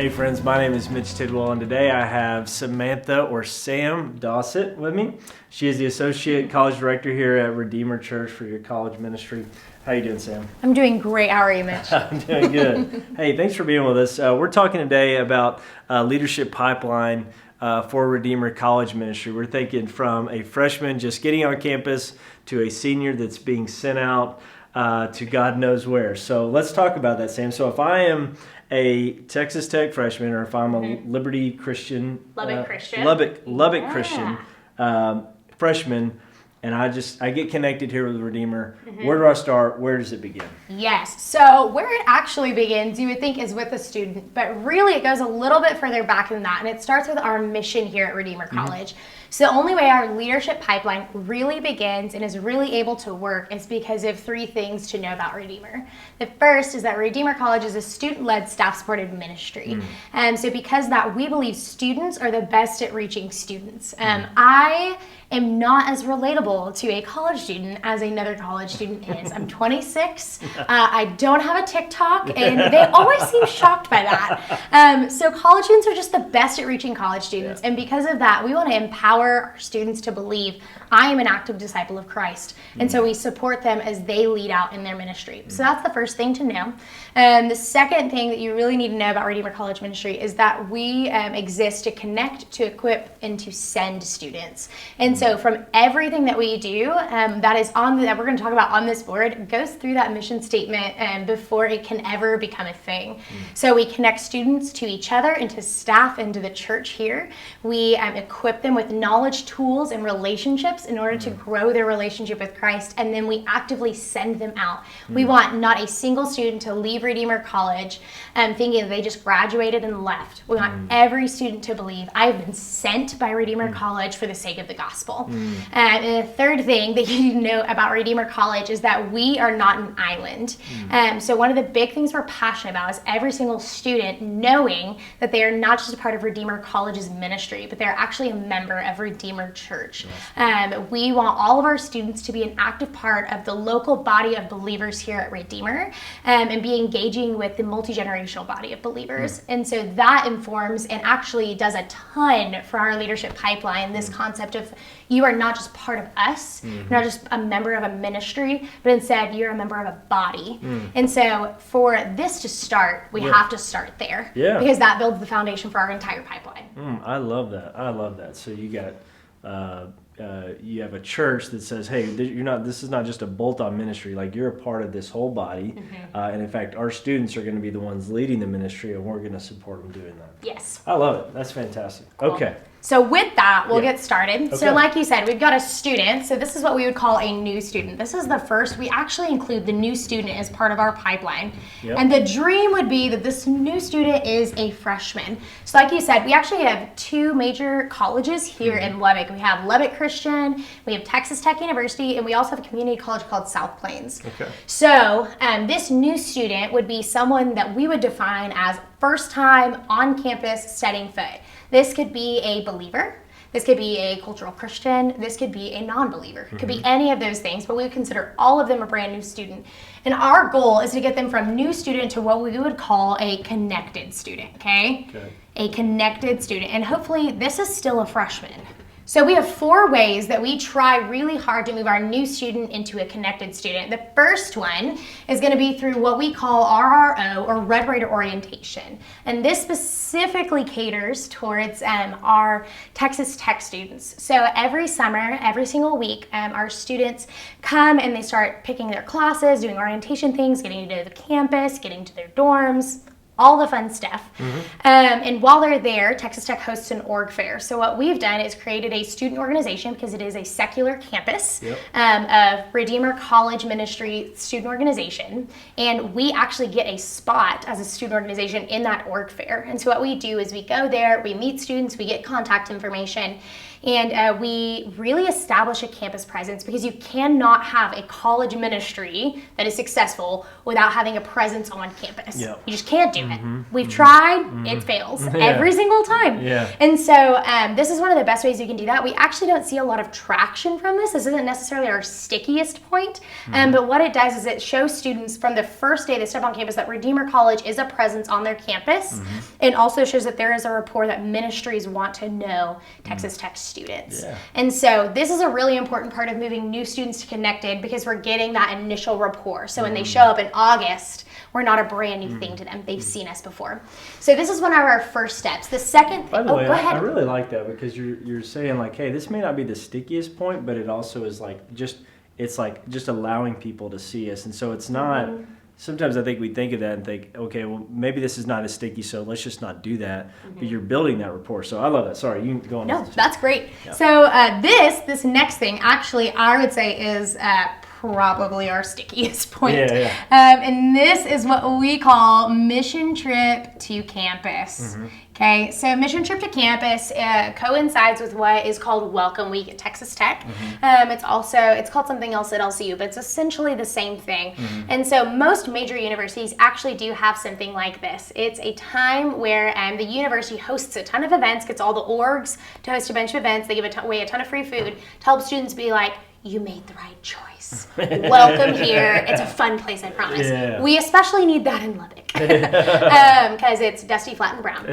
Hey friends, my name is Mitch Tidwell, and today I have Samantha or Sam Dossett with me. She is the Associate College Director here at Redeemer Church for your college ministry. How you doing, Sam? I'm doing great. How are you, Mitch? I'm doing good. Hey, thanks for being with us. We're talking today about leadership pipeline for Redeemer College Ministry. We're thinking from a freshman just getting on campus to a senior that's being sent out to God knows where. So let's talk about that, Sam. So if I am a Texas Tech freshman, or if I'm a Liberty Christian, Lubbock Christian, Christian freshman, and I get connected here with Redeemer, where do I start? Where does it begin? Yes. So where it actually begins, you would think, is with the student, but really it goes a little bit further back than that, and it starts with our mission here at Redeemer College. So the only way our leadership pipeline really begins and is really able to work is because of three things to know about Redeemer. The first is that Redeemer College is a student-led, staff-supported ministry. So because of that, we believe students are the best at reaching students. I am not as relatable to a college student as another college student is. I'm 26. I don't have a TikTok, and they always seem shocked by that. So college students are just the best at reaching college students, and because of that, we want to empower our students to believe I am an active disciple of Christ, and so we support them as they lead out in their ministry. So that's the first thing to know. The second thing that you really need to know about Redeemer College Ministry is that we exist to connect, to equip, and to send students. And so from everything that we do that is that we're going to talk about on this board, it goes through that mission statement before it can ever become a thing. So we connect students to each other and to staff and to the church here. We equip them with knowledge, tools, and relationships in order to grow their relationship with Christ, and then we actively send them out. We want not a single student to leave Redeemer College thinking that they just graduated and left. We want every student to believe I have been sent by Redeemer College for the sake of the gospel. And the third thing that you need to know about Redeemer College is that we are not an island. So one of the big things we're passionate about is every single student knowing that they are not just a part of Redeemer College's ministry, but they're actually a member of Redeemer Church. We want all of our students to be an active part of the local body of believers here at Redeemer and be engaging with the multi-generational body of believers. And so that informs and actually does a ton for our leadership pipeline, this concept of you are not just part of us, you're not just a member of a ministry, but instead you're a member of a body. And so for this to start, we have to start there because that builds the foundation for our entire pipeline. I love that. I love that. So you got you have a church that says, hey, this is not just a bolt-on ministry, like you're a part of this whole body. And in fact, our students are going to be the ones leading the ministry, and we're going to support them doing that. Yes. I love it. That's fantastic. Cool. Okay. So with that, we'll get started. Okay. So like you said, we've got a student. So this is what we would call a new student. This is the first. We actually include the new student as part of our pipeline. And the dream would be that this new student is a freshman. So like you said, we actually have two major colleges here in Lubbock. We have Lubbock Christian, we have Texas Tech University, and we also have a community college called South Plains. So this new student would be someone that we would define as first time on campus setting foot. This could be a believer, this could be a cultural Christian, this could be a non-believer. It could be any of those things, but we would consider all of them a brand new student. And our goal is to get them from new student to what we would call a connected student, okay? A connected student, and hopefully this is still a freshman. So we have 4 ways that we try really hard to move our new student into a connected student. The first one is going to be through what we call RRO, or Red Raider Orientation. And this specifically caters towards our Texas Tech students. So every summer, every single week, our students come and they start picking their classes, doing orientation things, getting to the campus, getting to their dorms, all the fun stuff. And while they're there, Texas Tech hosts an org fair. So what we've done is created a student organization, because it is a secular campus of Redeemer College Ministry student organization. And we actually get a spot as a student organization in that org fair. And so what we do is we go there, we meet students, we get contact information, And we really establish a campus presence because you cannot have a college ministry that is successful without having a presence on campus. Yep. You just can't do it. We've tried, it fails every single time. Yeah. And so this is one of the best ways you can do that. We actually don't see a lot of traction from this. This isn't necessarily our stickiest point, but what it does is it shows students from the first day they step on campus that Redeemer College is a presence on their campus, and also shows that there is a rapport that ministries want to know Texas Tech students. Yeah. And so this is a really important part of moving new students to Connected because we're getting that initial rapport. So when they show up in August, we're not a brand new thing to them. They've seen us before. So this is one of our first steps. The second thing, By the way, go ahead. I really like that because you're saying like, hey, this may not be the stickiest point, but it also is like it's like just allowing people to see us. And so it's not, sometimes I think we think of that and think, okay, well, maybe this is not as sticky, so let's just not do that. But you're building that rapport. So I love that. Sorry, you can go on. No, that's great. Yeah. So this next thing, actually, I would say is probably our stickiest point. Yeah. And this is what we call mission trip to campus. Okay, so mission trip to campus coincides with what is called Welcome Week at Texas Tech. It's called something else at LCU, but it's essentially the same thing. And so most major universities actually do have something like this. It's a time where the university hosts a ton of events, gets all the orgs to host a bunch of events. They give away a ton of free food to help students be like, you made the right choice. Welcome here. It's a fun place, I promise. Yeah. We especially need that in Lubbock because it's dusty, flat, and brown.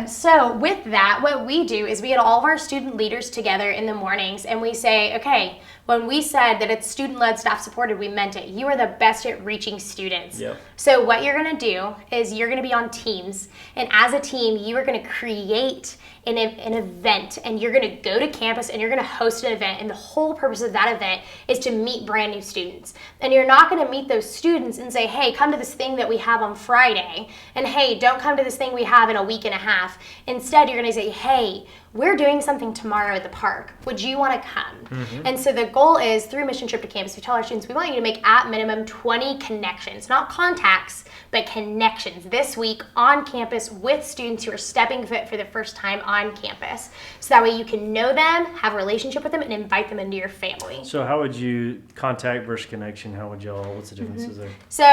So with that, what we do is we get all of our student leaders together in the mornings and we say, okay, when we said that it's student-led, staff-supported, we meant it. You are the best at reaching students. Yep. So what you're going to do is you're going to be on teams, and as a team, you are going to create an event, and you're going to go to campus and you're going to host an event, and the whole purpose of that event is to meet brand new students. And you're not going to meet those students and say, hey, come to this thing that we have on Friday, and hey, don't come to this thing we have in a week and a half. Instead, you're going to say, hey, we're doing something tomorrow at the park. Would you want to come? And so the goal is, through Mission Trip to Campus, we tell our students, we want you to make at minimum 20 connections, not contacts, but connections this week on campus with students who are stepping foot for the first time on campus. So that way you can know them, have a relationship with them, and invite them into your family. So how would you contact versus connection? What's the differences there? So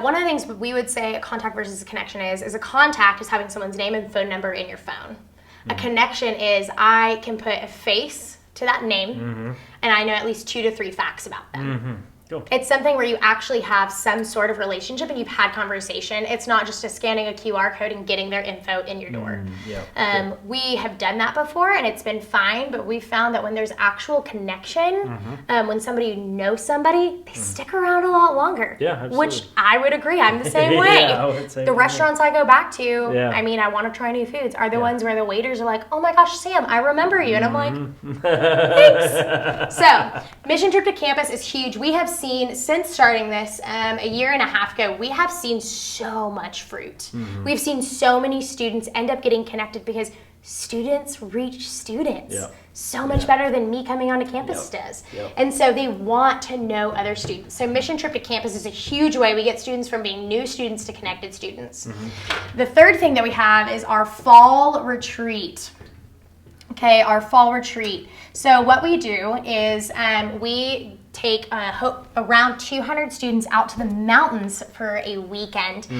one of the things we would say a contact versus a connection is a contact is having someone's name and phone number in your phone. A connection is I can put a face to that name and I know at least 2 to 3 facts about them. Cool. It's something where you actually have some sort of relationship and you've had conversation. It's not just scanning a QR code and getting their info in your door. We have done that before and it's been fine, but we found that when there's actual connection, when somebody knows somebody, they stick around a lot longer. Yeah, absolutely. Which I would agree. I'm the same way. I would say the restaurants I go back to, I mean, I want to try new foods, are the ones where the waiters are like, oh my gosh, Sam, I remember you. And I'm like, thanks. So, Mission Trip to Campus is huge. We have seen, since starting this a year and a half ago, we have seen so much fruit. We've seen so many students end up getting connected because students reach students so much better than me coming onto campus does. And so they want to know other students. So Mission Trip to Campus is a huge way we get students from being new students to connected students. The third thing that we have is our fall retreat. Okay, our fall retreat. So what we do is we take around 200 students out to the mountains for a weekend,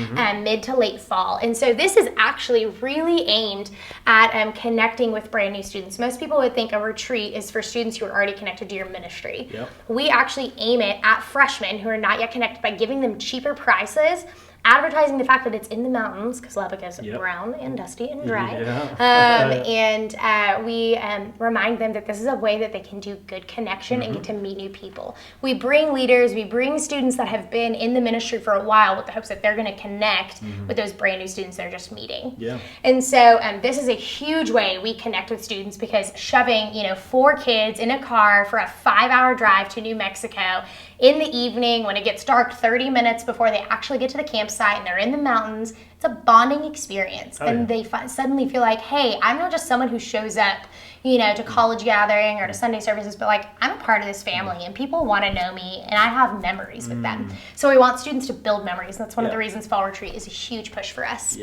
mid to late fall. And so this is actually really aimed at connecting with brand new students. Most people would think a retreat is for students who are already connected to your ministry. We actually aim it at freshmen who are not yet connected by giving them cheaper prices, advertising the fact that it's in the mountains because Lubbock is brown and dusty and dry. And we remind them that this is a way that they can do good connection and get to meet new people. We bring leaders, we bring students that have been in the ministry for a while with the hopes that they're going to connect with those brand new students they're just meeting. And so this is a huge way we connect with students because shoving 4 kids in a car for a 5-hour drive to New Mexico in the evening when it gets dark 30 minutes before they actually get to the campsite and they're in the mountains, it's a bonding experience. And they suddenly feel like, hey, I'm not just someone who shows up, to college gathering or to Sunday services, but like I'm a part of this family and people want to know me and I have memories with them. So we want students to build memories. And that's one of the reasons Fall Retreat is a huge push for us.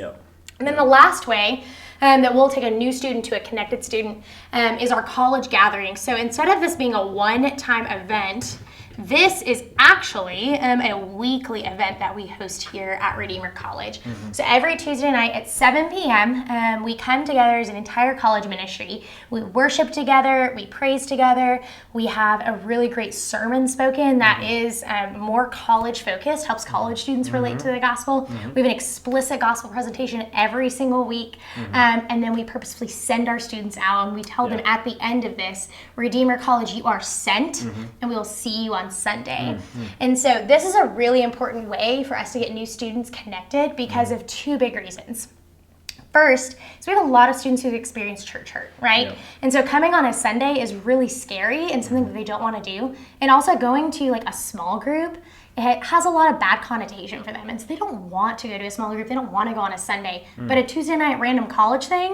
And then the last way that we'll take a new student to a connected student is our college gathering. So instead of this being a one-time event, this is actually a weekly event that we host here at Redeemer College. So every Tuesday night at 7 p.m., we come together as an entire college ministry. We worship together, we praise together, we have a really great sermon spoken that is more college focused, helps college students relate to the gospel. We have an explicit gospel presentation every single week, and then we purposefully send our students out and we tell them at the end of this, Redeemer College, you are sent, and we will see you on Sunday. And so this is a really important way for us to get new students connected because of two big reasons. First, is we have a lot of students who've experienced church hurt, right? Yeah. And so coming on a Sunday is really scary and something that they don't want to do. And also going to like a small group, it has a lot of bad connotation for them. And so they don't want to go to a small group. They don't want to go on a Sunday. But a Tuesday night random college thing,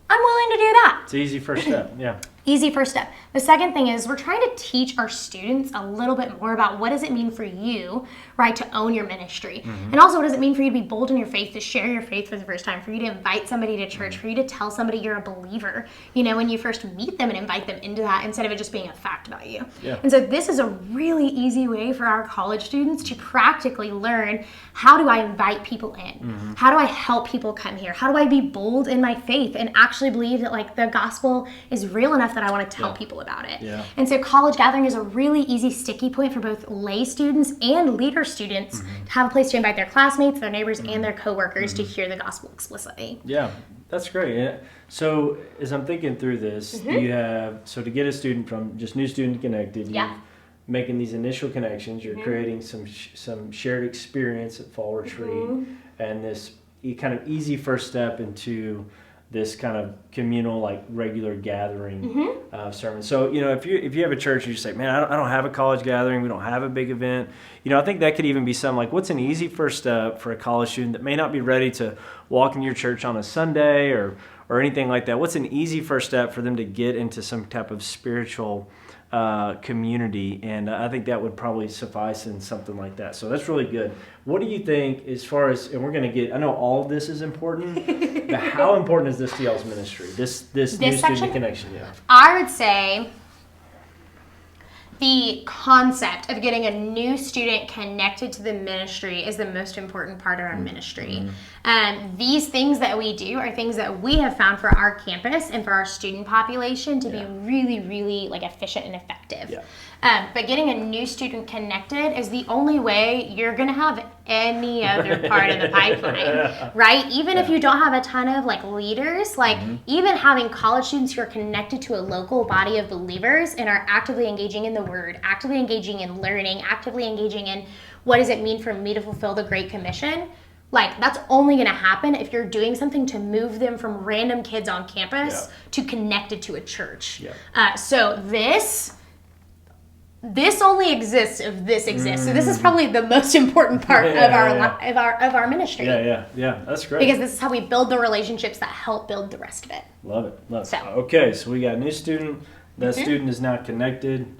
I'm willing to do that. It's an easy first step, yeah. Easy first step. The second thing is we're trying to teach our students a little bit more about what does it mean for you, right, to own your ministry. And also what does it mean for you to be bold in your faith, to share your faith for the first time, for you to invite somebody to church, for you to tell somebody you're a believer, you know, when you first meet them and invite them into that instead of it just being a fact about you. Yeah. And so this is a really easy way for our college students to practically learn, how do I invite people in? How do I help people come here? How do I be bold in my faith and actually believe that like the gospel is real enough that I want to tell people about it? And so college gathering is a really easy sticky point for both lay students and leader students to have a place to invite their classmates, their neighbors, and their coworkers to hear the gospel explicitly. Yeah, that's great. So as I'm thinking through this, you have, so to get a student from just new student connected, you're making these initial connections, you're creating some shared experience at Fall Retreat, and this kind of easy first step into this kind of communal, like regular gathering sermon. So, you know, if you have a church and you just say, man, I don't have a college gathering, we don't have a big event, you know, I think that could even be something like, what's an easy first step for a college student that may not be ready to walk in your church on a Sunday or anything like that? What's an easy first step for them to get into some type of spiritual community? And I think that would probably suffice in something like that. So that's really good. What do you think as far as, and we're going to get, I know all of this is important, but how important is this to y'all's ministry? This new student connection? Yeah. I would say the concept of getting a new student connected to the ministry is the most important part of our ministry. These things that we do are things that we have found for our campus and for our student population to be really, really like efficient and effective. But getting a new student connected is the only way you're going to have any other part of the pipeline, right? Even if you don't have a ton of like leaders, like even having college students who are connected to a local body of believers and are actively engaging in the word, actively engaging in learning, actively engaging in what does it mean for me to fulfill the Great Commission, like that's only going to happen if you're doing something to move them from random kids on campus to connected to a church. So this only exists if this exists. So this is probably the most important part of our ministry. Yeah. That's great. Because this is how we build the relationships that help build the rest of it. Love it. Okay, so we got a new student. That student is not connected.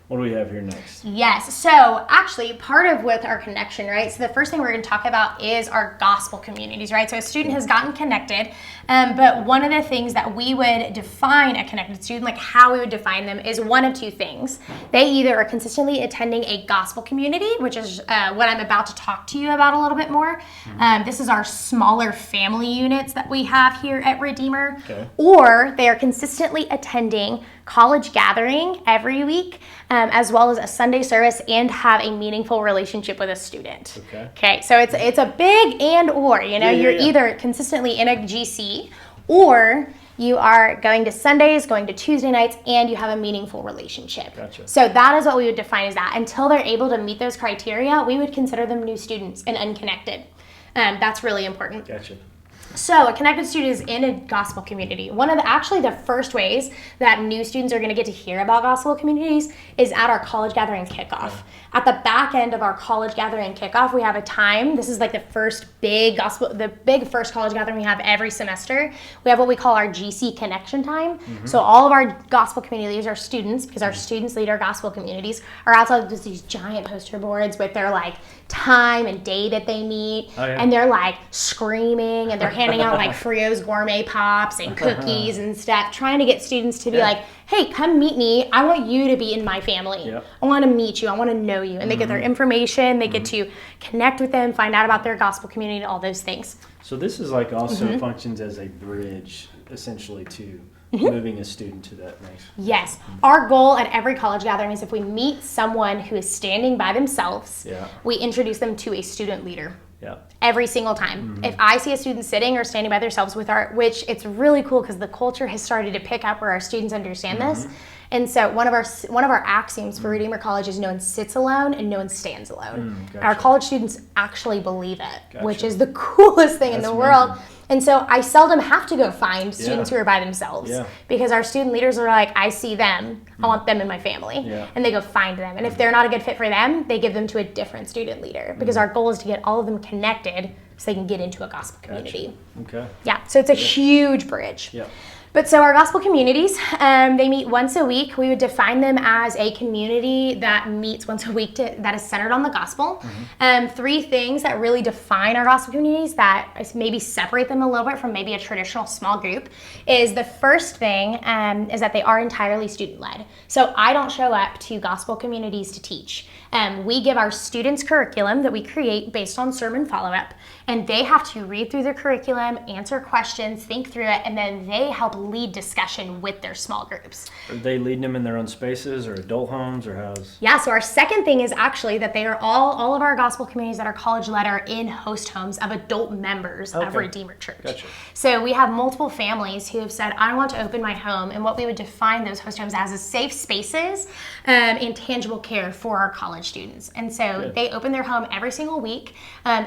What do we have here next? Yes. So actually part of with our connection, right? So the first thing we're going to talk about is our gospel communities, right? So a student has gotten connected, but one of the things that we would define a connected student, like how we would define them, is one of two things. They either are consistently attending a gospel community, which is what I'm about to talk to you about a little bit more. This is our smaller family units that we have here at Redeemer. Or they are consistently attending college gathering every week, as well as a Sunday service, and have a meaningful relationship with a student. Okay, so it's a big and or, you know, you're either consistently in a GC, or you are going to Sundays, going to Tuesday nights, and you have a meaningful relationship. So that is what we would define as that. Until they're able to meet those criteria, we would consider them new students and unconnected. That's really important. So a connected student is in a gospel community. One of the first ways that new students are going to get to hear about gospel communities is at our college gathering kickoff. At the back end of our college gathering kickoff, we have a time. This is like the first first college gathering we have every semester. We have what we call our GC connection time. So all of our gospel community leaders, our students, because our students lead our gospel communities, are outside with these giant poster boards with their like time and day that they meet, and they're like screaming and they're handing out like Frio's gourmet pops and cookies and stuff, trying to get students to be like, hey, come meet me. I want you to be in my family. I want to meet you. I want to know you. And they get their information. They get to connect with them, find out about their gospel community, all those things. So this is like also functions as a bridge, essentially, to moving a student to that next. Yes. Our goal at every college gathering is if we meet someone who is standing by themselves, we introduce them to a student leader. Every single time. If I see a student sitting or standing by themselves which it's really cool because the culture has started to pick up where our students understand this. And so one of our axioms for Redeemer College is no one sits alone and no one stands alone. Our college students actually believe it, which is the coolest thing in the world. And so I seldom have to go find students who are by themselves because our student leaders are like, I see them, I want them in my family. And they go find them. And if they're not a good fit for them, they give them to a different student leader because our goal is to get all of them connected so they can get into a gospel community. Yeah, so it's a huge bridge. But so our gospel communities, they meet once a week. We would define them as a community that meets once a week that is centered on the gospel. 3 things that really define our gospel communities that maybe separate them a little bit from maybe a traditional small group is the first thing is that they are entirely student-led. So I don't show up to gospel communities to teach. We give our students curriculum that we create based on sermon follow-up, and they have to read through the curriculum, answer questions, think through it, and then they help lead discussion with their small groups. Are they leading them in their own spaces or adult homes or how's? Yeah, so our second thing is actually that they are all of our gospel communities that are college-led are in host homes of adult members of Redeemer Church. So we have multiple families who have said, I want to open my home, and what we would define those host homes as is safe spaces and tangible care for our college students. And so they open their home every single week.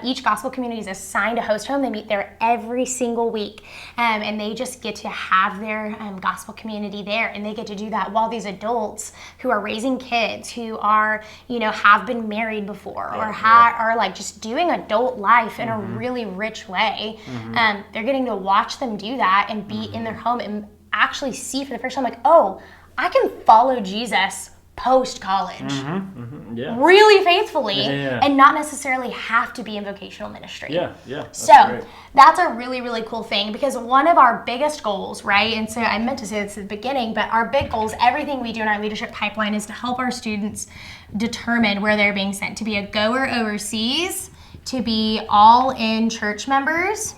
Each gospel community is assigned a host home. They meet there every single week, and they just get to have their gospel community there, and they get to do that while these adults who are raising kids, who are, have been married before or are like just doing adult life in a really rich way. They're getting to watch them do that and be in their home and actually see for the first time, like, oh, I can follow Jesus post-college really faithfully and not necessarily have to be in vocational ministry. That's a really, really cool thing because one of our biggest goals, right, and so I meant to say this at the beginning, but our big goals, everything we do in our leadership pipeline is to help our students determine where they're being sent, to be a goer overseas, to be all-in church members,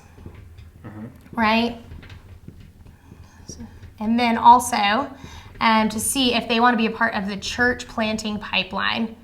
right, and then also to see if they want to be a part of the church planting pipeline.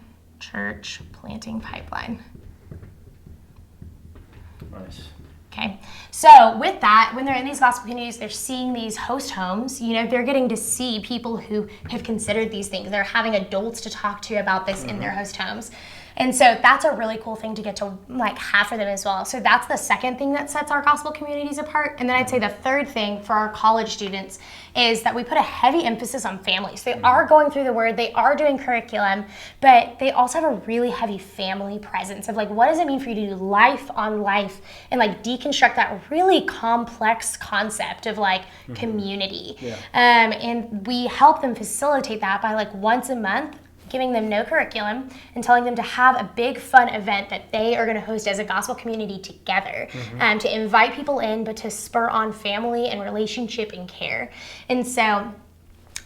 Nice. Okay, so with that, when they're in these gospel communities, they're seeing these host homes, they're getting to see people who have considered these things. They're having adults to talk to about this in their host homes. And so that's a really cool thing to get to have for them as well. So that's the second thing that sets our gospel communities apart. And then I'd say the third thing for our college students is that we put a heavy emphasis on families. They are going through the word, they are doing curriculum, but they also have a really heavy family presence of what does it mean for you to do life on life and deconstruct that really complex concept of community. And we help them facilitate that by once a month giving them no curriculum and telling them to have a big fun event that they are going to host as a gospel community together, to invite people in, but to spur on family and relationship and care. And so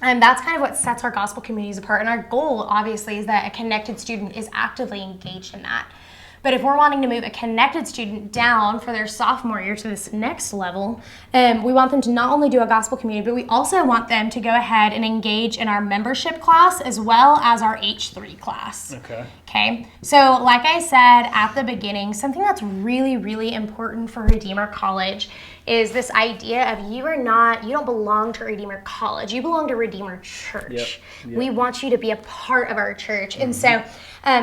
that's kind of what sets our gospel communities apart. And our goal, obviously, is that a connected student is actively engaged in that. But if we're wanting to move a connected student down for their sophomore year to this next level, we want them to not only do a gospel community, but we also want them to go ahead and engage in our membership class as well as our H3 class. Okay. So like I said at the beginning, something that's really, really important for Redeemer College is this idea of you don't belong to Redeemer College, you belong to Redeemer Church. Yep. We want you to be a part of our church. And so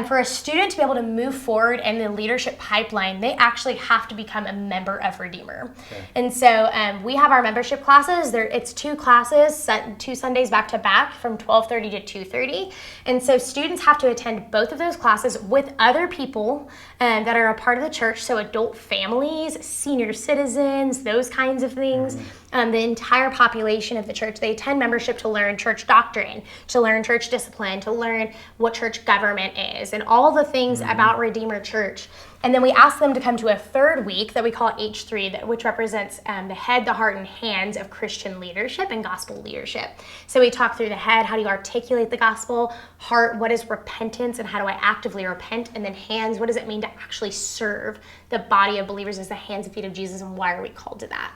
for a student to be able to move forward in the leadership pipeline, they actually have to become a member of Redeemer. Okay. And so we have our membership classes. It's 2 classes, 2 Sundays back to back from 12:30 to 2:30. And so students have to attend both of those classes with other people that are a part of the church, so adult families, senior citizens, those kinds of things. The entire population of the church, they attend membership to learn church doctrine, to learn church discipline, to learn what church government is, and all the things about Redeemer Church. And then we ask them to come to a 3rd week that we call H3, which represents the head, the heart, and hands of Christian leadership and gospel leadership. So we talk through the head, how do you articulate the gospel? Heart, what is repentance and how do I actively repent? And then hands, what does it mean to actually serve the body of believers as the hands and feet of Jesus, and why are we called to that?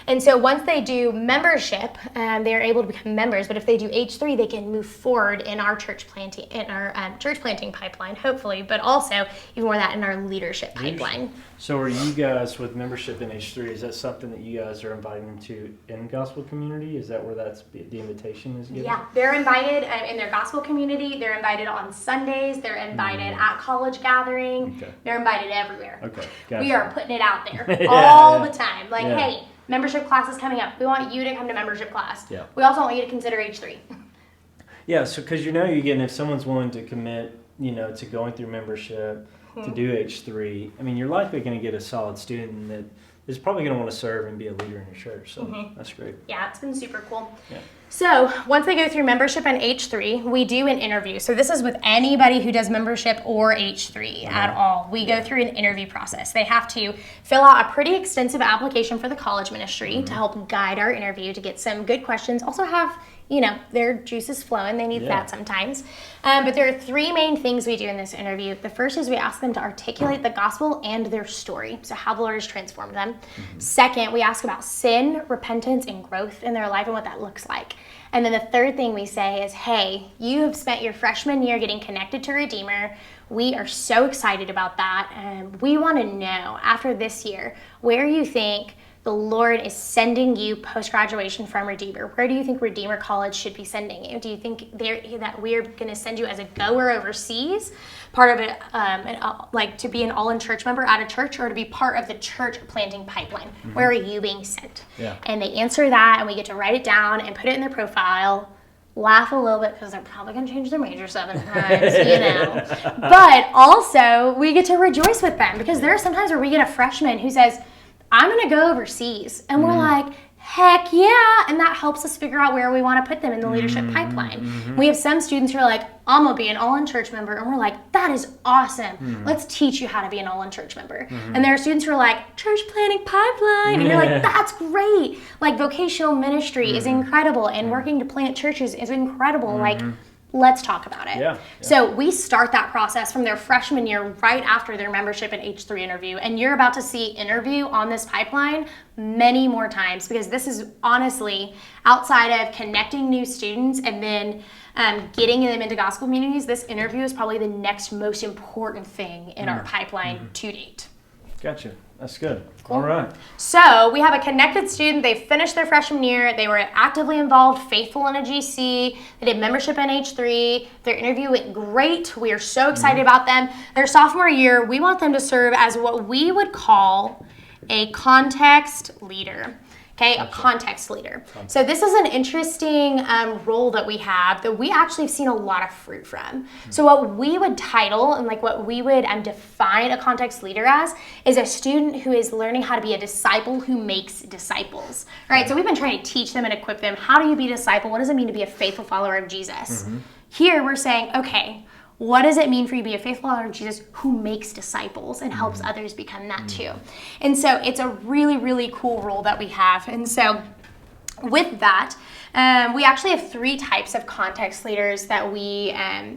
And so once they do membership, they are able to become members. But if they do H3, they can move forward in our church planting pipeline, hopefully, but also even more that in our leadership pipeline. So are you guys with membership in H3? Is that something that you guys are inviting them to in gospel community? Is that where the invitation is given? Yeah, they're invited in their gospel community. They're invited on Sundays. They're invited at college gathering. Okay. They're invited everywhere. Okay, gotcha. We are putting it out there all the time. Like, hey, membership class is coming up. We want you to come to membership class. Yeah. We also want you to consider H3. Yeah, so because if someone's willing to commit, to going through membership, to do H3, I mean, you're likely going to get a solid student that is probably going to want to serve and be a leader in your church. So that's great. Yeah, it's been super cool. Yeah. So once they go through membership and H3, we do an interview. So this is with anybody who does membership or H3 at all. We go through an interview process. They have to fill out a pretty extensive application for the college ministry to help guide our interview, to get some good questions. Also have, their juices flowing. They need that sometimes. But there are 3 main things we do in this interview. The first is we ask them to articulate the gospel and their story, so how the Lord has transformed them. Second, we ask about sin, repentance, and growth in their life and what that looks like. And then the third thing we say is, hey, you have spent your freshman year getting connected to Redeemer. We are so excited about that. And we want to know, after this year, where you think the Lord is sending you post-graduation from Redeemer. Where do you think Redeemer College should be sending you? Do you think that we're going to send you as a goer overseas, part of it, like to be an all-in church member at a church, or to be part of the church planting pipeline? Where are you being sent? Yeah. And they answer that, and we get to write it down and put it in their profile. Laugh a little bit because they're probably going to change their major 7 times, But also, we get to rejoice with them, because there are sometimes where we get a freshman who says, I'm going to go overseas. And we're like, heck yeah. And that helps us figure out where we want to put them in the leadership pipeline. We have some students who are like, I'm going to be an all-in church member. And we're like, that is awesome. Let's teach you how to be an all-in church member. And there are students who are like, church planning pipeline. And you're like, that's great. Like, vocational ministry is incredible. And working to plant churches is incredible. Like, let's talk about it. Yeah. So we start that process from their freshman year, right after their membership and H3 interview. And you're about to see interview on this pipeline many more times, because this is honestly, outside of connecting new students and then getting them into gospel communities, this interview is probably the next most important thing in our pipeline to date. Gotcha. That's good. Cool. All right. So we have a connected student. They finished their freshman year. They were actively involved, faithful in a GC. They did membership in H3. Their interview went great. We are so excited about them. Their sophomore year, we want them to serve as what we would call a context leader. Okay, a context leader. So this is an interesting role that we have that we actually have seen a lot of fruit from. So what we would title and like what we would define a context leader as is a student who is learning how to be a disciple who makes disciples. All right, so we've been trying to teach them and equip them. How do you be a disciple? What does it mean to be a faithful follower of Jesus? Here we're saying, okay, what does it mean for you to be a faithful follower of Jesus who makes disciples and helps others become that too? And so it's a really, really cool role that we have. And so with that, we actually have 3 types of context leaders that we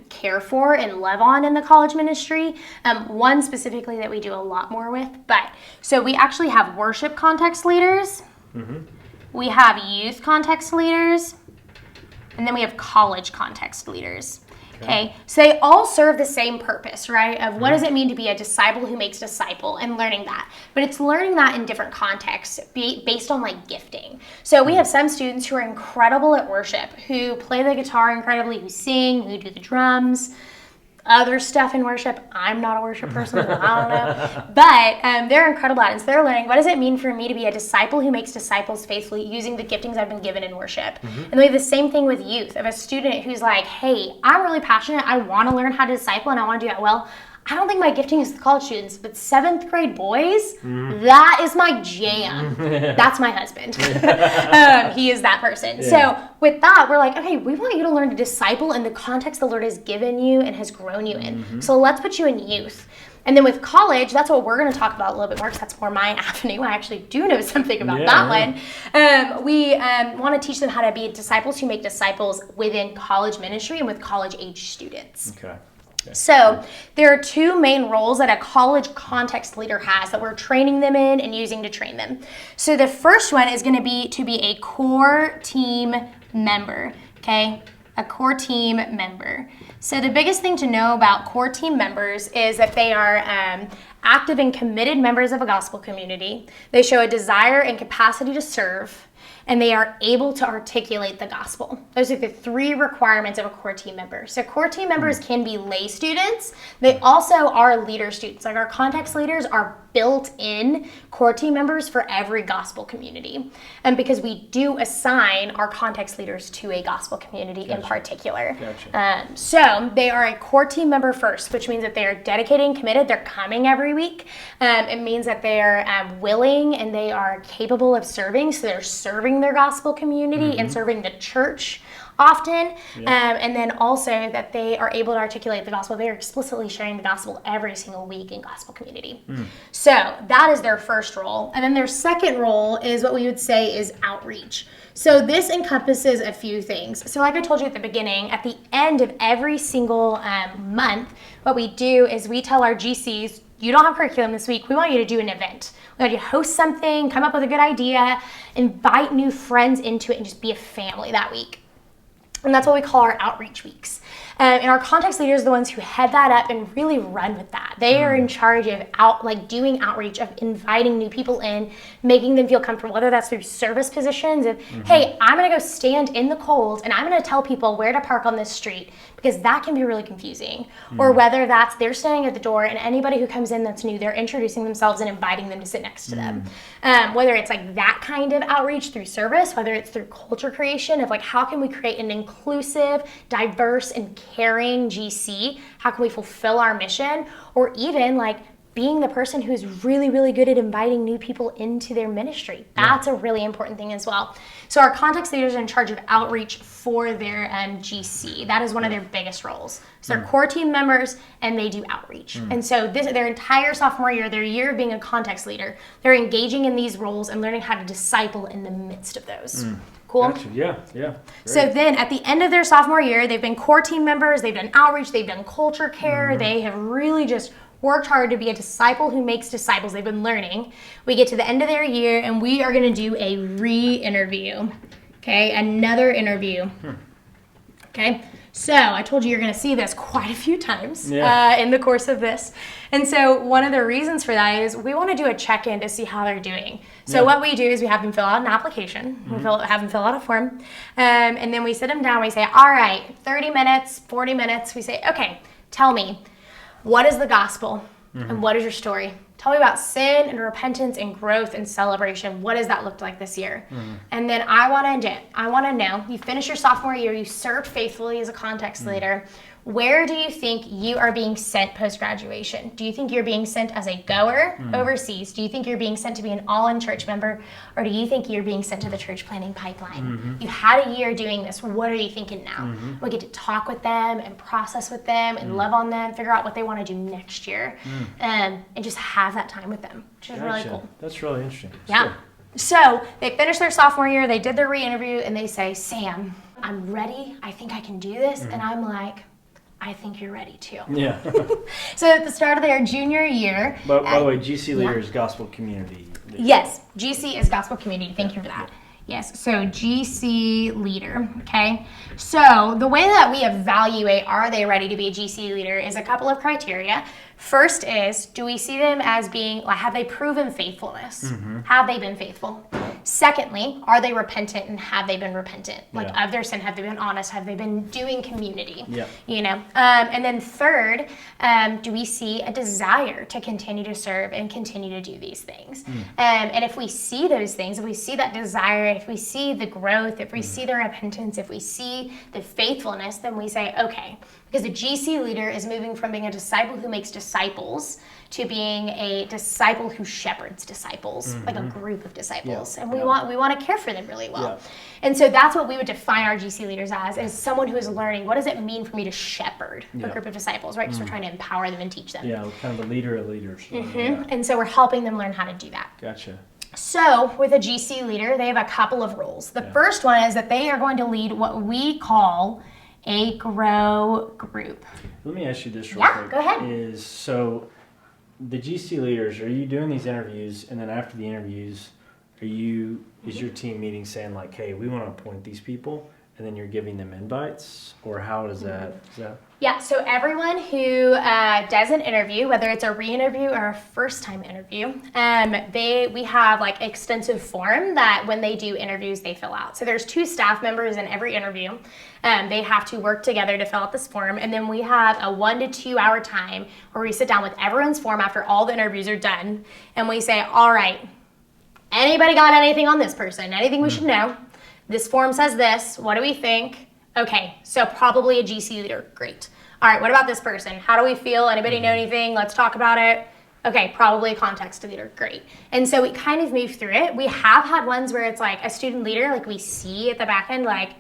care for and love on in the college ministry. One specifically that we do a lot more with. But so we actually have worship context leaders. We have youth context leaders. and then we have college context leaders. Okay, so they all serve the same purpose, right? Of what does it mean to be a disciple who makes disciple, and learning that. But it's learning that in different contexts based on like gifting. So we have some students who are incredible at worship, who play the guitar incredibly, who sing, who do the drums, other stuff in worship. I'm not a worship person, so I don't know. But they're incredible at it. So they're learning, what does it mean for me to be a disciple who makes disciples faithfully using the giftings I've been given in worship? And we have the same thing with youth. Of a student who's like, hey, I'm really passionate. I want to learn how to disciple and I want to do that well. I don't think my gifting is the college students, but 7th grade boys, that is my jam. That's my husband. He is that person. Yeah. So with that, we're like, okay, we want you to learn to disciple in the context the Lord has given you and has grown you in. So let's put you in youth. And then with college, that's what we're going to talk about a little bit more, because that's more my avenue. I actually do know something about that one. We want to teach them how to be disciples who make disciples within college ministry and with college-age students. Okay. So there are 2 main roles that a college context leader has that we're training them in and using to train them. So the first one is going to be a core team member, okay? A core team member. So the biggest thing to know about core team members is that they are active and committed members of a gospel community. They show a desire and capacity to serve, and they are able to articulate the gospel. Those are the 3 requirements of a core team member. So core team members can be lay students. They also are leader students. Like our context leaders are built-in core team members for every gospel community. And because we do assign our context leaders to a gospel community in particular. So they are a core team member first, which means that they are dedicated and committed. They're coming every week. It means that they're willing and they are capable of serving. So they're serving their gospel community and serving the church often, and then also that they are able to articulate the gospel. They are explicitly sharing the gospel every single week in gospel community. So that is their first role. And then their second role is what we would say is outreach. So this encompasses a few things. So like I told you at the beginning, at the end of every single month, what we do is we tell our GCs, you don't have curriculum this week. We want you to do an event. We want you to host something, come up with a good idea, invite new friends into it, and just be a family that week. And that's what we call our outreach weeks. And our context leaders are the ones who head that up and really run with that. They are in charge of doing outreach, of inviting new people in, making them feel comfortable, whether that's through service positions of, hey, I'm going to go stand in the cold and I'm going to tell people where to park on this street, because that can be really confusing. Or whether that's they're standing at the door and anybody who comes in that's new, they're introducing themselves and inviting them to sit next to them. Whether it's like that kind of outreach through service, whether it's through culture creation of like, how can we create an inclusive, diverse, and caring GC? How can we fulfill our mission? Or even like being the person who's really, really good at inviting new people into their ministry. That's a really important thing as well. So our context leaders are in charge of outreach for their GC. That is one of their biggest roles. So they're core team members and they do outreach. And so their entire sophomore year, their year of being a context leader, they're engaging in these roles and learning how to disciple in the midst of those. Cool? Gotcha. Yeah. Great. So then at the end of their sophomore year, they've been core team members, they've done outreach, they've done culture care, they have really just worked hard to be a disciple who makes disciples. They've been learning. We get to the end of their year and we are going to do a re-interview. Okay, another interview. Okay, so I told you you're going to see this quite a few times in the course of this. And so one of the reasons for that is we want to do a check-in to see how they're doing. So what we do is we have them fill out an application. We have them fill out a form. And then we sit them down. We say, all right, 30 minutes, 40 minutes. We say, okay, tell me, what is the gospel and what is your story? Tell me about sin and repentance and growth and celebration. What does that look like this year? And then I want to know, you finish your sophomore year, you served faithfully as a context leader. Where do you think you are being sent post-graduation? Do you think you're being sent as a goer overseas? Do you think you're being sent to be an all-in church member? Or do you think you're being sent to the church planting pipeline? You've had a year doing this. What are you thinking now? We get to talk with them and process with them and love on them, figure out what they want to do next year, and just have that time with them, which is really cool. That's really interesting. That's cool. So they finished their sophomore year, they did their re-interview, and they say, Sam, I'm ready. I think I can do this. And I'm like, I think you're ready too. Yeah. So at the start of their junior year. By the way, GC leader is gospel community. Yes, GC is gospel community. Thank you for that. Yes, so GC leader, okay? So the way that we evaluate are they ready to be a GC leader is a couple of criteria. First is, do we see them as being, like, have they proven faithfulness? Have they been faithful? Secondly, are they repentant and have they been repentant? Like, of their sin, have they been honest? Have they been doing community? You know? And then third, do we see a desire to continue to serve and continue to do these things? And if we see those things, if we see that desire, if we see the growth, if we see the repentance, if we see the faithfulness, then we say, okay, because a GC leader is moving from being a disciple who makes disciples to being a disciple who shepherds disciples, like a group of disciples. And we want to care for them really well. And so that's what we would define our GC leaders as someone who is learning, what does it mean for me to shepherd a group of disciples, right? Because we're trying to empower them and teach them. Yeah, kind of a leader of leaders. And so we're helping them learn how to do that. Gotcha. So with a GC leader, they have a couple of roles. The first one is that they are going to lead what we call a grow group. Let me ask you this real quick. Go ahead. So the GC leaders, are you doing these interviews, and then after the interviews, is your team meeting saying like, hey, we want to appoint these people, and then you're giving them invites, or how does that? Yeah, so everyone who does an interview, whether it's a re-interview or a first-time interview, we have like extensive form that when they do interviews, they fill out. So there's 2 staff members in every interview. They have to work together to fill out this form, and then we have a 1 to 2 hour time where we sit down with everyone's form after all the interviews are done, and we say, all right, anybody got anything on this person? Anything we should know? This form says this. What do we think? Okay, so probably a GC leader. Great. All right, what about this person? How do we feel? Anybody know anything? Let's talk about it. Okay, probably a context leader. Great. And so we kind of move through it. We have had ones where it's like a student leader, like we see at the back end, like,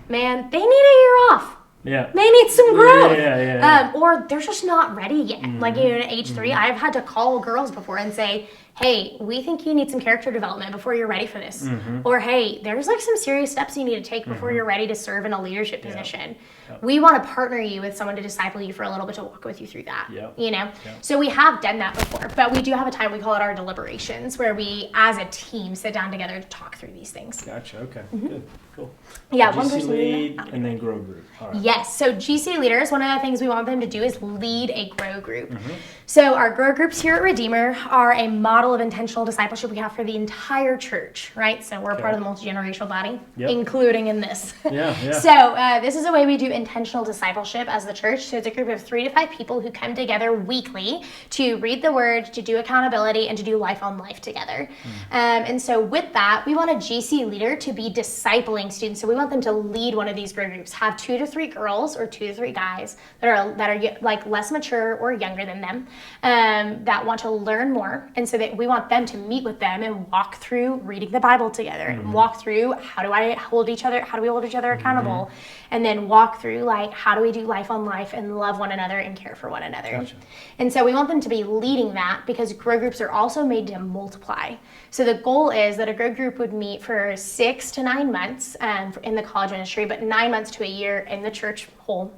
man, they need a year off. Yeah. They need some growth. Yeah. Or they're just not ready yet. Like, in age 3, I've had to call girls before and say, hey, we think you need some character development before you're ready for this. Or, hey, there's like some serious steps you need to take before you're ready to serve in a leadership position. We want to partner you with someone to disciple you for a little bit to walk with you through that. You know? So we have done that before, but we do have a time, we call it our deliberations, where we as a team sit down together to talk through these things. Gotcha. Okay. Good. Cool. Yeah, GC one person lead and then grow group. All right. Yes. So GC leaders, one of the things we want them to do is lead a grow group. So our grow groups here at Redeemer are a model of intentional discipleship we have for the entire church, right? So we're part of the multi-generational body, including in this. So this is a way we do intentional discipleship as the church. So it's a group of 3 to 5 people who come together weekly to read the word, to do accountability, and to do life on life together. And so with that, we want a GC leader to be discipling students. So we want them to lead one of these grow groups, have 2 to 3 girls or 2 to 3 guys that are like less mature or younger than them, that want to learn more. And so that we want them to meet with them and walk through reading the Bible together, and walk through how do we hold each other accountable, and then walk through like how do we do life on life and love one another and care for one another. Gotcha. And so we want them to be leading that, because grow groups are also made to multiply. So the goal is that a grow group would meet for 6 to 9 months in the college ministry, but 9 months to a year in the church whole,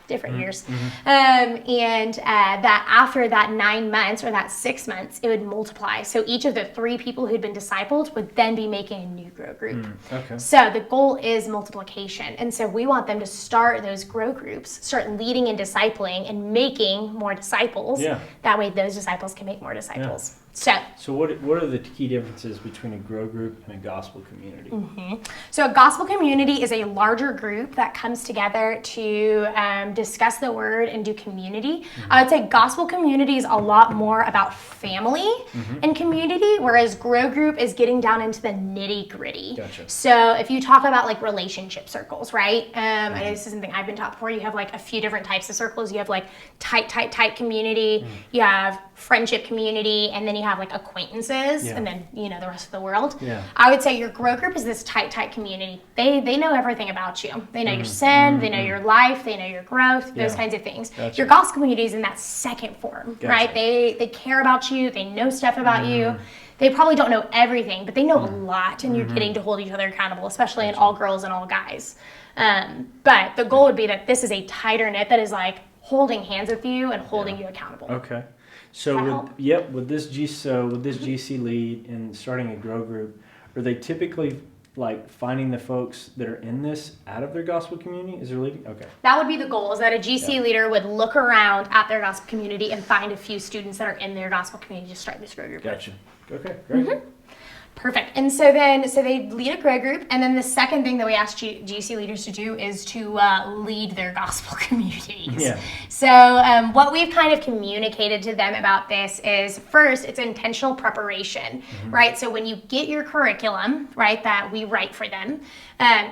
different years. And that after that 9 months or that 6 months, it would multiply. So each of the 3 people who'd been discipled would then be making a new grow group. So the goal is multiplication. And so we want them to start those grow groups, start leading and discipling and making more disciples. That way those disciples can make more disciples. So what are the key differences between a grow group and a gospel community? So a gospel community is a larger group that comes together to discuss the word and do community. I would say gospel community is a lot more about family and community, whereas grow group is getting down into the nitty gritty. Gotcha. So if you talk about like relationship circles, right? I know this is something I've been taught before. You have like a few different types of circles. You have like tight community. You have friendship community, and then you have like acquaintances, and then the rest of the world. I would say your grow group is this tight community. They know everything about you. They know your sin, they know your life, they know your growth, those kinds of things. Your gospel community is in that second form, right? They care about you, they know stuff about you. They probably don't know everything, but they know a lot, and you're getting to hold each other accountable, especially in all girls and all guys. But the goal would be that this is a tighter knit that is like holding hands with you and holding you accountable. Okay. So with this GC lead and starting a grow group, are they typically like finding the folks that are in this out of their gospel community as they're leading? Okay. That would be the goal, is that a GC leader would look around at their gospel community and find a few students that are in their gospel community to start this grow group. Gotcha. Okay, great. Perfect. And so they lead a grow group, and then the second thing that we ask GC leaders to do is to lead their gospel communities. Yeah. So what we've kind of communicated to them about this is, first, it's intentional preparation, right? So when you get your curriculum, right, that we write for them,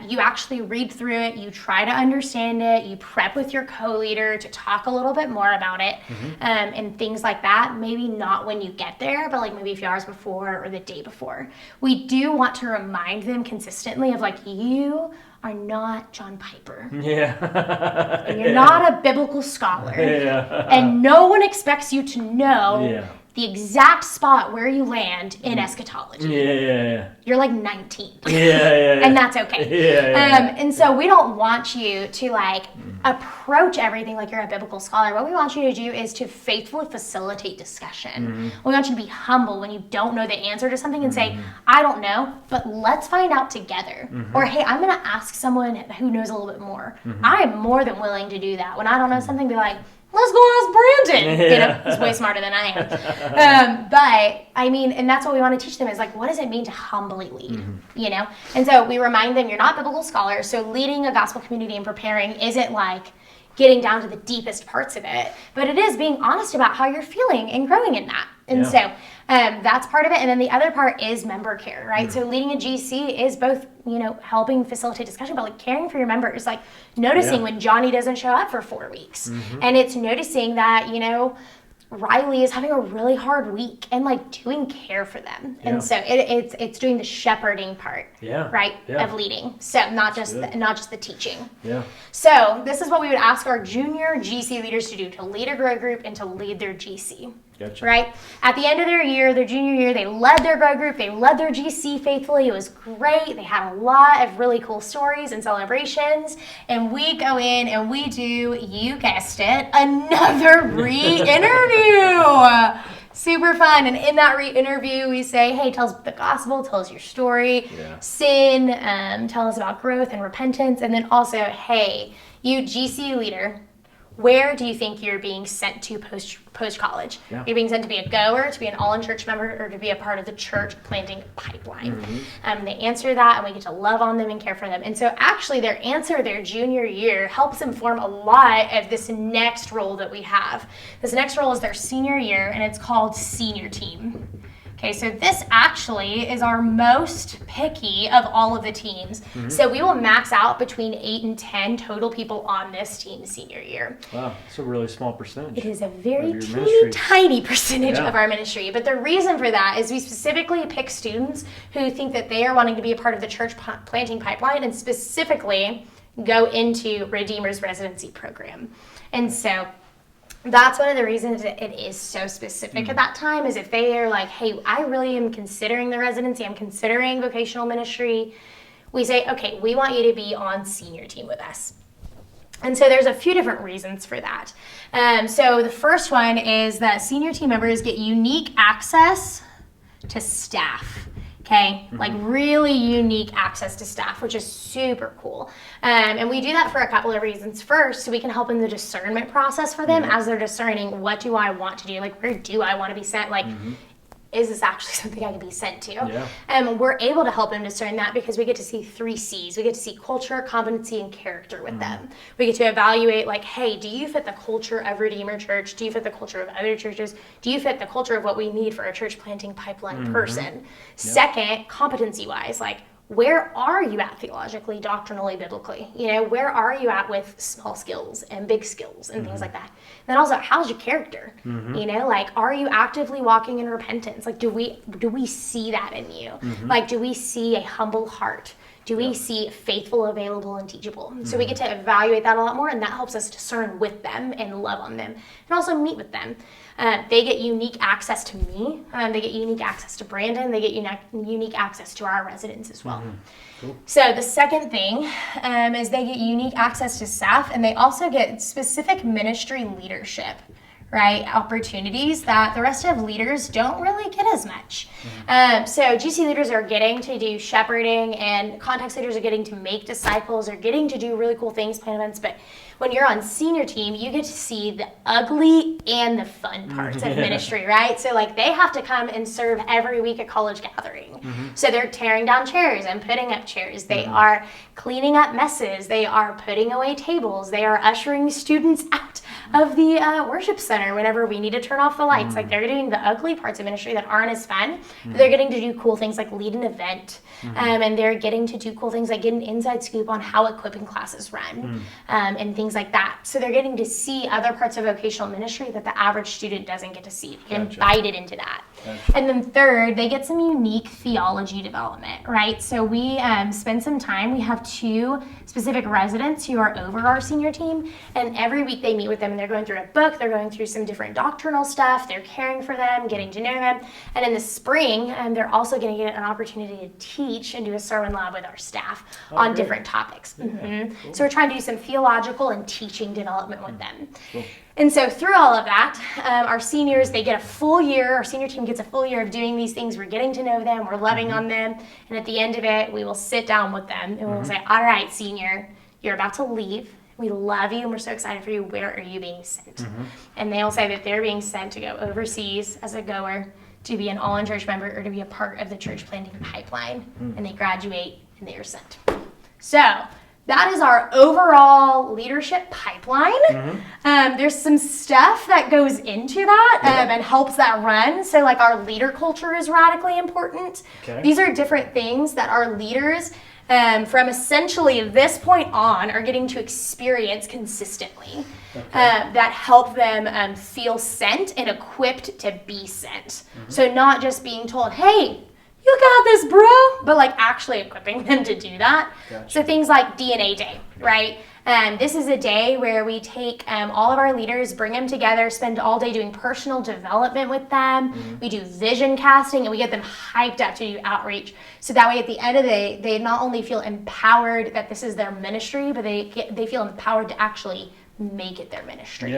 you actually read through it, you try to understand it, you prep with your co-leader to talk a little bit more about it, and things like that. Maybe not when you get there, but like maybe a few hours before or the day before. We do want to remind them consistently of, like, you are not John Piper. Yeah. And you're not a biblical scholar. Yeah. And no one expects you to know Yeah. the exact spot where you land in eschatology. Yeah. You're like 19. Yeah. And that's okay. Yeah. And so we don't want you to like approach everything like you're a biblical scholar. What we want you to do is to faithfully facilitate discussion. We want you to be humble when you don't know the answer to something and say, I don't know, but let's find out together. Or, hey, I'm going to ask someone who knows a little bit more. I am more than willing to do that. When I don't know something, be like, let's go ask Brandon. Yeah. You know, he's way smarter than I am. But I mean, and that's what we want to teach them is like, what does it mean to humbly lead? You know? And so we remind them you're not biblical scholars. So leading a gospel community and preparing isn't like getting down to the deepest parts of it, but it is being honest about how you're feeling and growing in that. And so that's part of it. And then the other part is member care, right? So leading a GC is both, you know, helping facilitate discussion, but like caring for your members, like noticing when Johnny doesn't show up for 4 weeks. And it's noticing that, you know, Riley is having a really hard week and like doing care for them. And so it's doing the shepherding part, right, of leading. So not just the teaching. So this is what we would ask our junior GC leaders to do, to lead a grow group and to lead their GC. Gotcha. Right? At the end of their year, their junior year, they led their grow group, they led their GC faithfully. It was great. They had a lot of really cool stories and celebrations. And we go in and we do, you guessed it, another re-interview. Super fun. And in that re-interview, we say, hey, tell us the gospel, tell us your story, sin, tell us about growth and repentance. And then also, hey, you GC leader, where do you think you're being sent to post-college? You're being sent to be a goer, to be an all-in-church member, or to be a part of the church planting pipeline. They answer that, and we get to love on them and care for them. And so actually their answer their junior year helps inform a lot of this next role that we have. This next role is their senior year, and it's called senior team. Okay, so this actually is our most picky of all of the teams. So we will max out between 8 and 10 total people on this team senior year. Wow, that's a really small percentage. It is a very teeny tiny percentage of our ministry. But the reason for that is we specifically pick students who think that they are wanting to be a part of the church planting pipeline and specifically go into Redeemer's residency program. And so that's one of the reasons that it is so specific at that time, is if they are like, hey, I really am considering the residency, I'm considering vocational ministry, we say, okay, we want you to be on senior team with us. And so there's a few different reasons for that. So the first one is that senior team members get unique access to staff. Okay, like really unique access to staff, which is super cool. And we do that for a couple of reasons. First, so we can help in the discernment process for them as they're discerning, what do I want to do? Like, where do I want to be sent? Like, is this actually something I can be sent to? And we're able to help them discern that because we get to see 3 C's. We get to see culture, competency, and character with them. We get to evaluate, like, hey, do you fit the culture of Redeemer Church? Do you fit the culture of other churches? Do you fit the culture of what we need for a church planting pipeline person? Second, competency-wise, like, where are you at theologically, doctrinally, biblically? You know, where are you at with small skills and big skills and things like that? And then also, how's your character? You know, like, are you actively walking in repentance? Like, do we see that in you? Like, do we see a humble heart? Do we see faithful, available, and teachable? So we get to evaluate that a lot more, and that helps us discern with them and love on them, and also meet with them. They get unique access to me. They get unique access to Brandon. They get unique access to our residents as well. Cool. So the second thing is they get unique access to staff, and they also get specific ministry leadership, right, opportunities that the rest of leaders don't really get as much. So GC leaders are getting to do shepherding, and context leaders are getting to make disciples, or getting to do really cool things, plan events. But when you're on senior team, you get to see the ugly and the fun parts of ministry, right? So like they have to come and serve every week at college gathering. So they're tearing down chairs and putting up chairs. They are cleaning up messes. They are putting away tables. They are ushering students out of the worship center whenever we need to turn off the lights. Like they're doing the ugly parts of ministry that aren't as fun. But they're getting to do cool things like lead an event. And they're getting to do cool things like get an inside scoop on how equipping classes run and things like that. So they're getting to see other parts of vocational ministry that the average student doesn't get to see. They're invited into that. And then third, they get some unique theology development, right? So we spend some time. We have 2 specific residents who are over our senior team, and every week they meet with them, and they're going through a book. They're going through some different doctrinal stuff. They're caring for them, getting to know them. And in the spring, they're also going to get an opportunity to teach and do a sermon lab with our staff on different topics. Cool. So we're trying to do some theological and teaching development with them. Cool. And so through all of that, our seniors, they get a full year. Our senior team gets a full year of doing these things. We're getting to know them. We're loving on them. And at the end of it, we will sit down with them and we'll say, all right, senior, you're about to leave. We love you and we're so excited for you. Where are you being sent? And they'll say that they're being sent to go overseas as a goer, to be an all-in church member, or to be a part of the church planting pipeline. And they graduate and they are sent. So that is our overall leadership pipeline. There's some stuff that goes into that and helps that run. So like our leader culture is radically important. These are different things that our leaders from essentially this point on are getting to experience consistently that help them feel sent and equipped to be sent. So not just being told, hey, you got this, bro, but like actually equipping them to do that. So things like DNA Day, right? This is a day where we take all of our leaders, bring them together, spend all day doing personal development with them. We do vision casting, and we get them hyped up to do outreach. So that way at the end of the day, they not only feel empowered that this is their ministry, but they feel empowered to actually make it their ministry.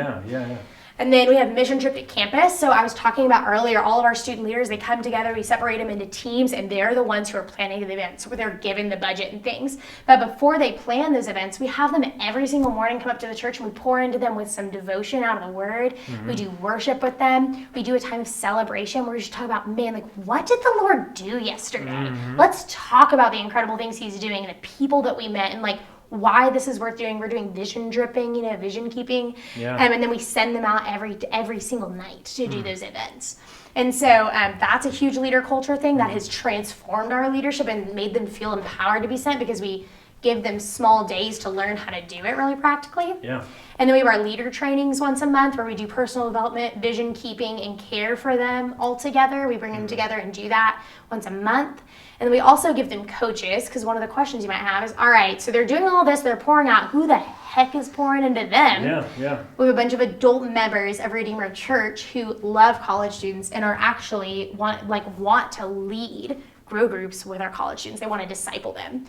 And then we have mission trip to campus. So I was talking about earlier, all of our student leaders, they come together, we separate them into teams, and they're the ones who are planning the events, where they're given the budget and things. But before they plan those events, we have them every single morning come up to the church, and we pour into them with some devotion out of the word. We do worship with them. We do a time of celebration where we just talk about, man, like, what did the Lord do yesterday? Let's talk about the incredible things he's doing and the people that we met, and like, why this is worth doing. We're doing vision dripping, vision keeping. And then we send them out every single night to do those events. And so that's a huge leader culture thing that has transformed our leadership and made them feel empowered to be sent, because we give them small days to learn how to do it really practically. And then we have our leader trainings once a month where we do personal development, vision keeping, and care for them all together. We bring them together and do that once a month. And then we also give them coaches, because one of the questions you might have is, all right, so they're doing all this, they're pouring out, who the heck is pouring into them? We have a bunch of adult members of Redeemer Church who love college students and are actually want to lead grow groups with our college students. They want to disciple them.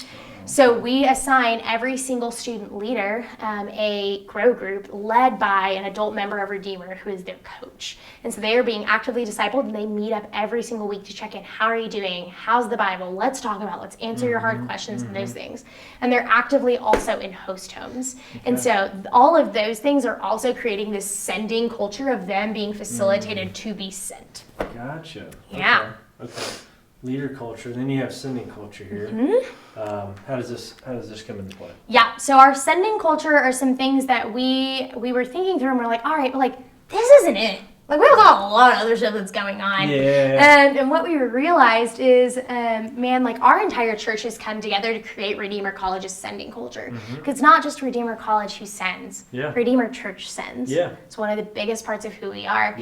So we assign every single student leader a grow group led by an adult member of Redeemer who is their coach. And so they are being actively discipled, and they meet up every single week to check in. How are you doing? How's the Bible? Let's talk about, let's answer your hard questions and those things. And they're actively also in host homes. And so all of those things are also creating this sending culture of them being facilitated to be sent. Gotcha. Okay. Leader culture, then you have sending culture here. How does this come into play? So our sending culture are some things that we were thinking through, and we're like, all right, but like this isn't it. Like, we've got a lot of other stuff that's going on. And what we realized is, like, our entire church has come together to create Redeemer College's sending culture. Because it's not just Redeemer College who sends. Redeemer Church sends. It's one of the biggest parts of who we are.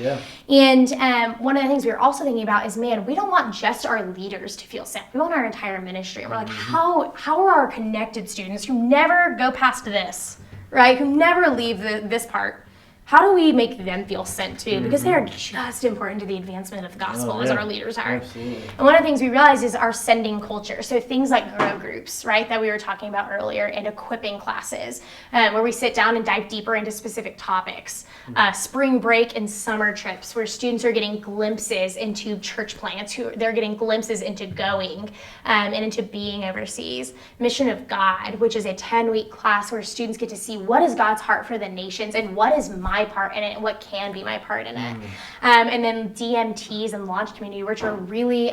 And one of the things we were also thinking about is, man, we don't want just our leaders to feel sent. We want our entire ministry. And we're like, how are our connected students who never go past this, right, who never leave this part, how do we make them feel sent too? Because they are just important to the advancement of the gospel as our leaders are. Absolutely. And one of the things we realized is our sending culture. So things like grow groups, right, that we were talking about earlier, and equipping classes, where we sit down and dive deeper into specific topics. Spring break and summer trips, where students are getting glimpses into church plants, they're getting glimpses into going and into being overseas. Mission of God, which is a 10-week class where students get to see what is God's heart for the nations and what is my part in it and what can be my part in it. And then DMTs and launch community, which are really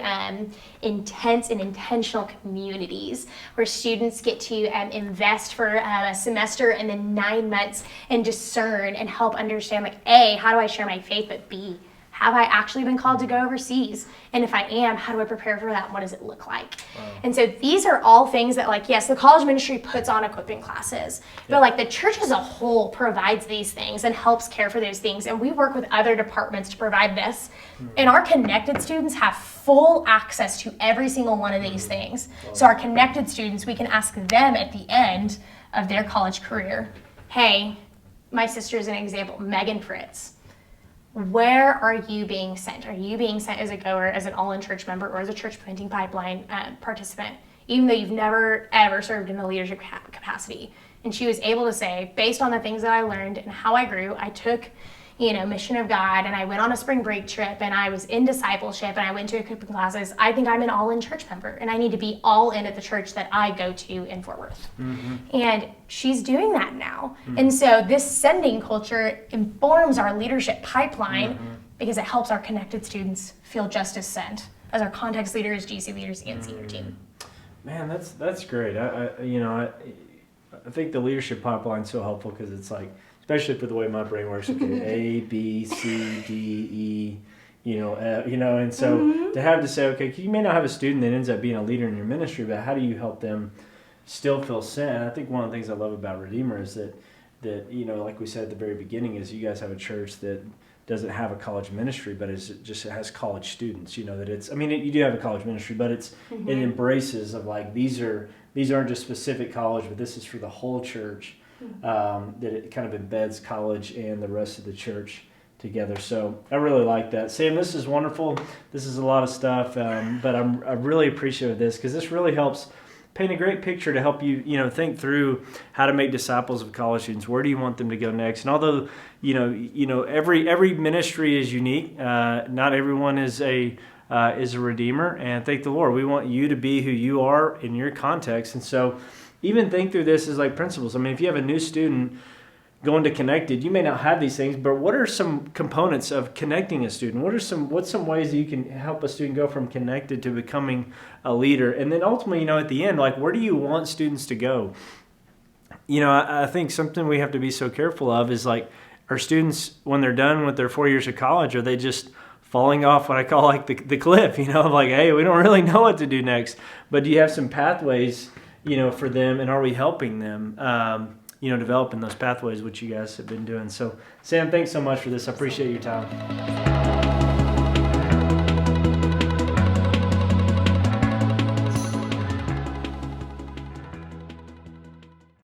intense and intentional communities where students get to invest for a semester and then 9 months and discern and help understand, like, A, how do I share my faith, but B, have I actually been called to go overseas? And if I am, how do I prepare for that? What does it look like? Wow. And so these are all things that, like, yes, the college ministry puts on equipping classes, but like the church as a whole provides these things and helps care for those things. And we work with other departments to provide this. And our connected students have full access to every single one of these things. So our connected students, we can ask them at the end of their college career, hey, my sister is an example, Megan Fritz. Where are you being sent? Are you being sent as a goer, as an all-in church member, or as a church planting pipeline participant, even though you've never, ever served in a leadership capacity? And she was able to say, based on the things that I learned and how I grew, I took, Mission of God, and I went on a spring break trip, and I was in discipleship, and I went to equipping classes. I think I'm an all-in church member, and I need to be all in at the church that I go to in Fort Worth. And she's doing that now. And so this sending culture informs our leadership pipeline because it helps our connected students feel just as sent as our context leaders, GC leaders, and senior team. Man, that's great. I think the leadership pipeline is so helpful because it's like, especially for the way my brain works, okay, A, B, C, D, E, F, and so to have to say, okay, you may not have a student that ends up being a leader in your ministry, but how do you help them still feel sent? I think one of the things I love about Redeemer is that like we said at the very beginning, is you guys have a church that doesn't have a college ministry, but it has college students. You do have a college ministry, but it embraces of like these aren't just specific college, but this is for the whole church. That it kind of embeds college and the rest of the church together. So I really like that. Sam, this is wonderful. This is a lot of stuff, but I really appreciate this because this really helps paint a great picture to help you, think through how to make disciples of college students. Where do you want them to go next? And although, every ministry is unique, not everyone is a redeemer. And thank the Lord, we want you to be who you are in your context. And so even think through this as like principles. I mean, if you have a new student going to Connected, you may not have these things, but what are some components of connecting a student? What's some ways that you can help a student go from Connected to becoming a leader? And then ultimately, at the end, like, where do you want students to go? I think something we have to be so careful of is like, are students, when they're done with their 4 years of college, are they just falling off what I call like the cliff, of like, hey, we don't really know what to do next. But do you have some pathways for them, and are we helping them, developing those pathways, which you guys have been doing? So, Sam, thanks so much for this. I appreciate your time.